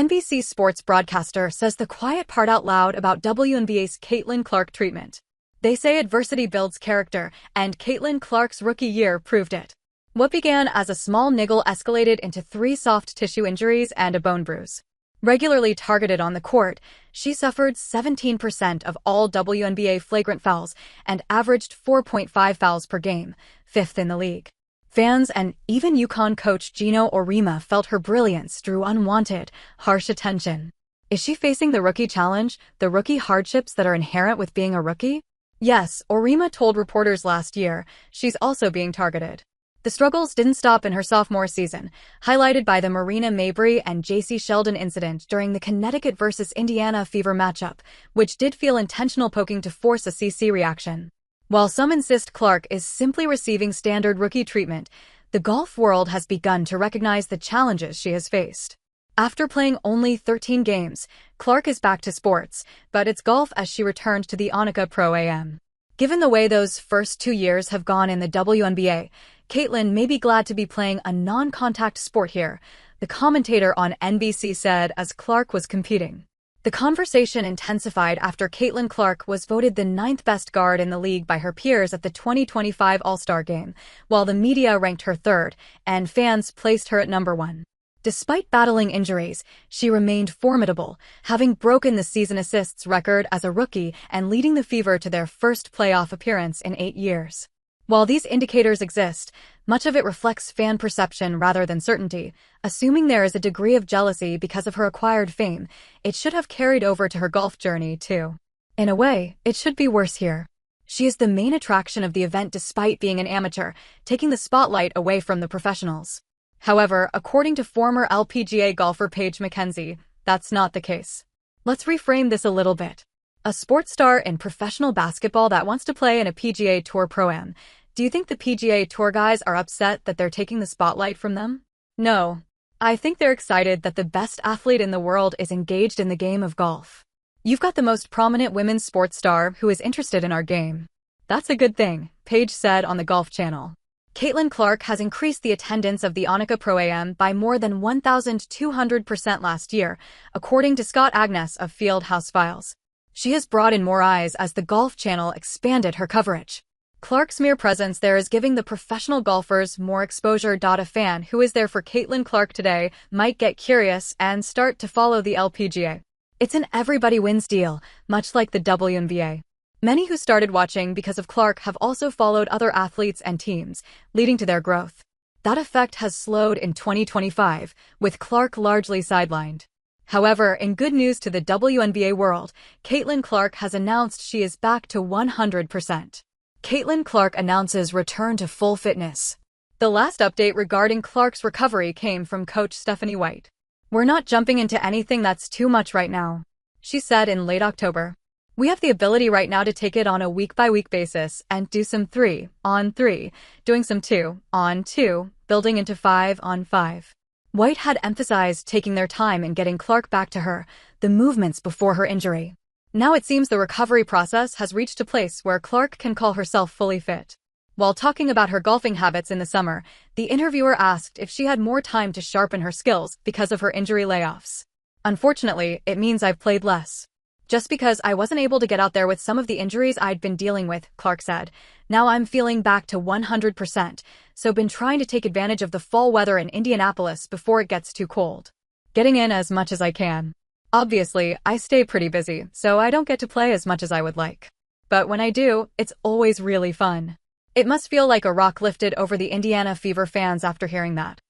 NBC sports broadcaster says the quiet part out loud about WNBA's Caitlin Clark treatment. They say adversity builds character, and Caitlin Clark's rookie year proved it. What began as a small niggle escalated into 3 soft tissue injuries and a bone bruise. Regularly targeted on the court, she suffered 17% of all WNBA flagrant fouls and averaged 4.5 fouls per game, 5th in the league. Fans and even UConn coach Gino Auriemma felt her brilliance drew unwanted, harsh attention. Is she facing the rookie challenge, the rookie hardships that are inherent with being a rookie? Yes, Auriemma told reporters last year, she's also being targeted. The struggles didn't stop in her sophomore season, highlighted by the Marina Mabrey and J.C. Sheldon incident during the Connecticut vs. Indiana Fever matchup, which did feel intentional poking to force a CC reaction. While some insist Clark is simply receiving standard rookie treatment, the golf world has begun to recognize the challenges she has faced. After playing only 13 games, Clark is back to sports, but it's golf as she returned to the Annika Pro Am. Given the way those first 2 years have gone in the WNBA, Caitlin may be glad to be playing a non-contact sport here, the commentator on NBC said as Clark was competing. The conversation intensified after Caitlin Clark was voted the 9th best guard in the league by her peers at the 2025 All-Star Game, while the media ranked her 3rd, and fans placed her at number 1. Despite battling injuries, she remained formidable, having broken the season assists record as a rookie and leading the Fever to their first playoff appearance in 8 years. While these indicators exist, much of it reflects fan perception rather than certainty. Assuming there is a degree of jealousy because of her acquired fame, it should have carried over to her golf journey, too. In a way, it should be worse here. She is the main attraction of the event despite being an amateur, taking the spotlight away from the professionals. However, according to former LPGA golfer Paige McKenzie, that's not the case. Let's reframe this a little bit. A sports star in professional basketball that wants to play in a PGA Tour Pro-Am. Do you think the PGA Tour guys are upset that they're taking the spotlight from them? No. I think they're excited that the best athlete in the world is engaged in the game of golf. You've got the most prominent women's sports star who is interested in our game. That's a good thing, Paige said on the Golf Channel. Caitlin Clark has increased the attendance of the Annika Pro Am by more than 1,200% last year, according to Scott Agnes of Field House Files. She has brought in more eyes as the Golf Channel expanded her coverage. Clark's mere presence there is giving the professional golfers more exposure. A fan who is there for Caitlin Clark today might get curious and start to follow the LPGA. It's an everybody wins deal, much like the WNBA. Many who started watching because of Clark have also followed other athletes and teams, leading to their growth. That effect has slowed in 2025, with Clark largely sidelined. However, in good news to the WNBA world, Caitlin Clark has announced she is back to 100%. Caitlin Clark announces return to full fitness. The last update regarding Clark's recovery came from coach Stephanie White. "We're not jumping into anything that's too much right now," she said in late October. "We have the ability right now to take it on a week-by-week basis and do some 3-on-3, doing some 2-on-2, building into 5-on-5. White had emphasized taking their time in getting Clark back to the movements before her injury. Now it seems the recovery process has reached a place where Clark can call herself fully fit. While talking about her golfing habits in the summer, the interviewer asked if she had more time to sharpen her skills because of her injury layoffs. "Unfortunately, it means I've played less. Just because I wasn't able to get out there with some of the injuries I'd been dealing with," Clark said. "Now I'm feeling back to 100%, so been trying to take advantage of the fall weather in Indianapolis before it gets too cold. Getting in as much as I can. Obviously, I stay pretty busy, so I don't get to play as much as I would like. But when I do, it's always really fun." It must feel like a rock lifted over the Indiana Fever fans after hearing that.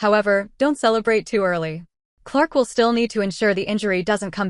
However, don't celebrate too early. Clark will still need to ensure the injury doesn't come